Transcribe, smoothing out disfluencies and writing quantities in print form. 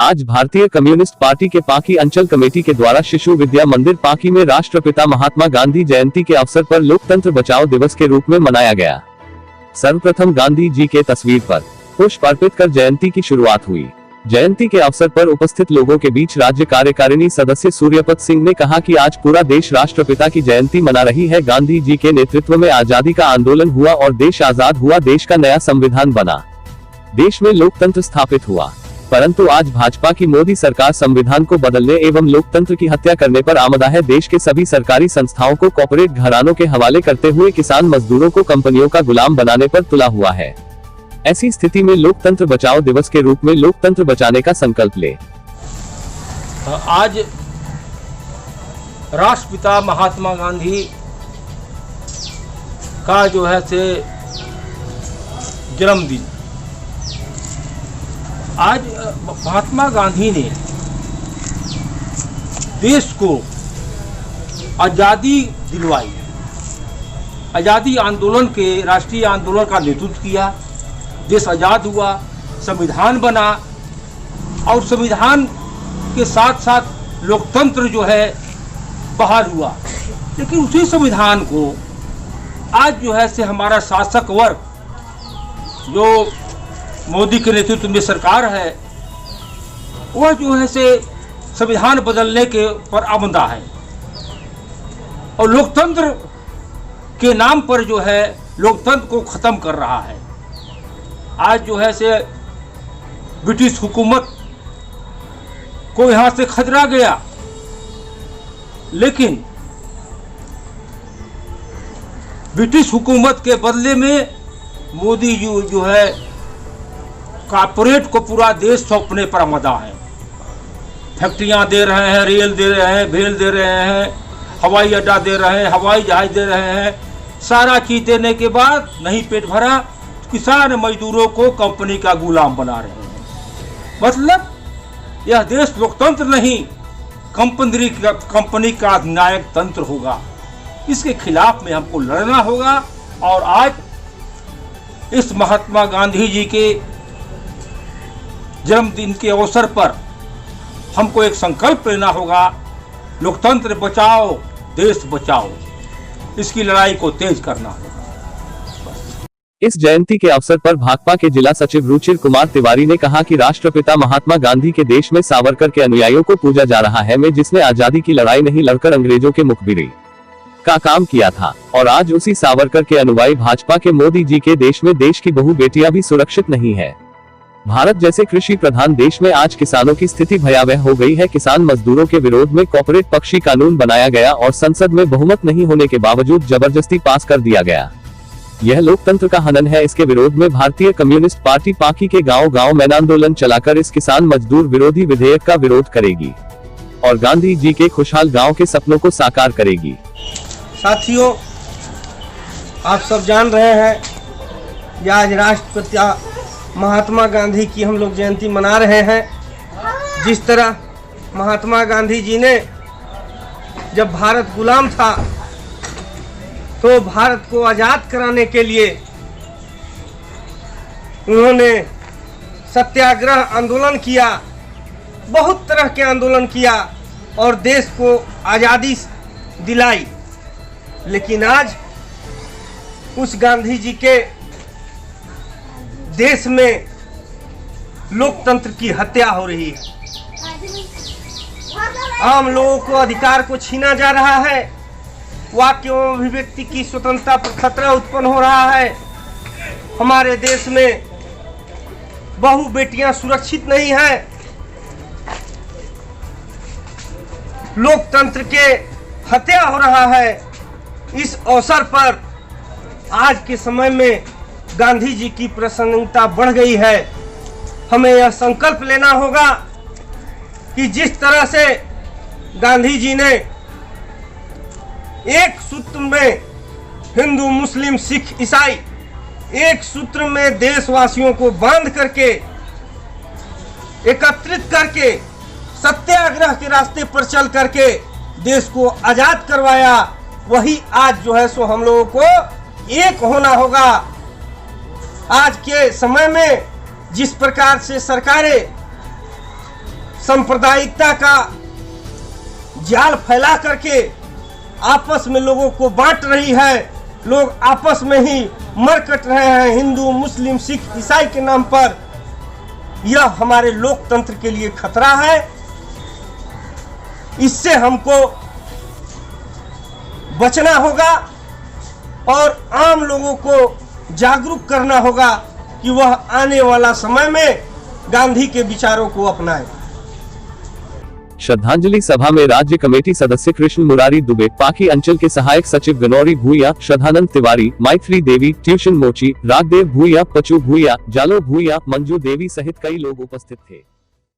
आज भारतीय communist party के पाकी अंचल कमेटी के द्वारा शिशु विद्या मंदिर पाकी में राष्ट्रपिता महात्मा गांधी जयंती के अवसर पर लोकतंत्र बचाओ दिवस के रूप में मनाया गया। सर्वप्रथम गांधी जी के तस्वीर पर पुष्प अर्पित कर जयंती की शुरुआत हुई। जयंती के अवसर पर उपस्थित लोगों के बीच राज्य कार्यकारिणी सदस्य सूर्यपत सिंह ने कहा कि आज पूरा देश राष्ट्रपिता की जयंती मना रही है। गांधी जी के नेतृत्व में आजादी का आंदोलन हुआ और देश आजाद हुआ, देश का नया संविधान बना, देश में लोकतंत्र स्थापित हुआ। परंतु आज भाजपा की मोदी सरकार संविधान को बदलने एवं लोकतंत्र की हत्या करने पर आमदा है। देश के सभी सरकारी संस्थाओं को कॉर्पोरेट घरानों के हवाले करते हुए किसान मजदूरों को कंपनियों का गुलाम बनाने पर तुला हुआ है। ऐसी स्थिति में लोकतंत्र बचाओ दिवस के रूप में लोकतंत्र बचाने का संकल्प ले। आज राष्ट्रपिता महात्मा गांधी का जो है से जन्मदिन। आज महात्मा गांधी ने देश को आज़ादी दिलवाई। आज़ादी आंदोलन के राष्ट्रीय आंदोलन का नेतृत्व किया। देश आज़ाद हुआ, संविधान बना और संविधान के साथ साथ लोकतंत्र जो है बहाल हुआ। लेकिन उसी संविधान को आज जो है से हमारा शासक वर्ग, जो मोदी के नेतृत्व में सरकार है, वह जो है से संविधान बदलने के पर आमदा है और लोकतंत्र के नाम पर जो है लोकतंत्र को खत्म कर रहा है। आज जो है से ब्रिटिश हुकूमत को यहाँ से खतरा गया, लेकिन ब्रिटिश हुकूमत के बदले में मोदी जी जो है कॉर्पोरेट को पूरा देश सौंपने पर आमदा है। फैक्ट्रियां दे रहे हैं, रेल दे रहे हैं, भेल दे रहे हैं, हवाई अड्डा दे रहे हैं, हवाई जहाज दे रहे हैं। सारा चीज देने के बाद नहीं पेट भरा, किसान मजदूरों को कंपनी का गुलाम बना रहे हैं। मतलब यह देश लोकतंत्र नहीं, कंपनी का अधिनायक तंत्र होगा। इसके खिलाफ में हमको लड़ना होगा। और आज इस महात्मा गांधी जी के जन्मदिन के अवसर पर हमको एक संकल्प लेना होगा, लोकतंत्र बचाओ, देश बचाओ। इसकी लड़ाई को तेज करना होगा। इस जयंती के अवसर पर भाकपा के जिला सचिव रुचिर कुमार तिवारी ने कहा कि राष्ट्रपिता महात्मा गांधी के देश में सावरकर के अनुयायियों को पूजा जा रहा है, में जिसने आजादी की लड़ाई नहीं लड़कर अंग्रेजों के मुखबिरी का काम किया था। और आज उसी सावरकर के अनुयायी भाजपा के मोदी जी के देश में देश की बहु बेटियां भी सुरक्षित नहीं है। भारत जैसे कृषि प्रधान देश में आज किसानों की स्थिति भयावह हो गई है। किसान मजदूरों के विरोध में कॉर्पोरेट पक्षी कानून बनाया गया और संसद में बहुमत नहीं होने के बावजूद जबरदस्ती पास कर दिया गया। यह लोकतंत्र का हनन है। इसके विरोध में भारतीय कम्युनिस्ट पार्टी पाकी के गांव-गांव में आंदोलन चलाकर इस किसान मजदूर विरोधी विधेयक का विरोध करेगी और गांधी जी के खुशहाल गांव के सपनों को साकार करेगी। साथियों, आप सब जान रहे हैं कि आज राष्ट्रपिता महात्मा गांधी की हम लोग जयंती मना रहे हैं। जिस तरह महात्मा गांधी जी ने जब भारत गुलाम था तो भारत को आज़ाद कराने के लिए उन्होंने सत्याग्रह आंदोलन किया, बहुत तरह के आंदोलन किया और देश को आज़ादी दिलाई। लेकिन आज उस गांधी जी के देश में लोकतंत्र की हत्या हो रही है। आम लोगों को अधिकार को छीना जा रहा है। वाक्य एवं अभिव्यक्ति की स्वतंत्रता पर खतरा उत्पन्न हो रहा है। हमारे देश में बहु बेटियां सुरक्षित नहीं है। लोकतंत्र के हत्या हो रहा है। इस अवसर पर आज के समय में गांधी जी की प्रासंगिकता बढ़ गई है। हमें यह संकल्प लेना होगा कि जिस तरह से गांधी जी ने एक सूत्र में हिंदू, मुस्लिम, सिख, ईसाई एक सूत्र में देशवासियों को बांध करके एकत्रित करके सत्याग्रह के रास्ते पर चल करके देश को आजाद करवाया, वही आज जो है सो हम लोगों को एक होना होगा। आज के समय में जिस प्रकार से सरकारें सांप्रदायिकता का जाल फैला करके आपस में लोगों को बांट रही है। लोग आपस में ही मर कट रहे हैं हिंदू, मुस्लिम, सिख, ईसाई के नाम पर। यह हमारे लोकतंत्र के लिए खतरा है। इससे हमको बचना होगा और आम लोगों को जागरूक करना होगा कि वह आने वाला समय में गांधी के विचारों को अपनाएं। श्रद्धांजलि सभा में राज्य कमेटी सदस्य कृष्ण मुरारी दुबे, पाकी अंचल के सहायक सचिव गनौरी भूया, श्रद्धानंद तिवारी, मैत्री देवी, ट्यूशन मोची, रागदेव भूया, पचू भूया, जालो भूया, मंजू देवी सहित कई लोग उपस्थित थे।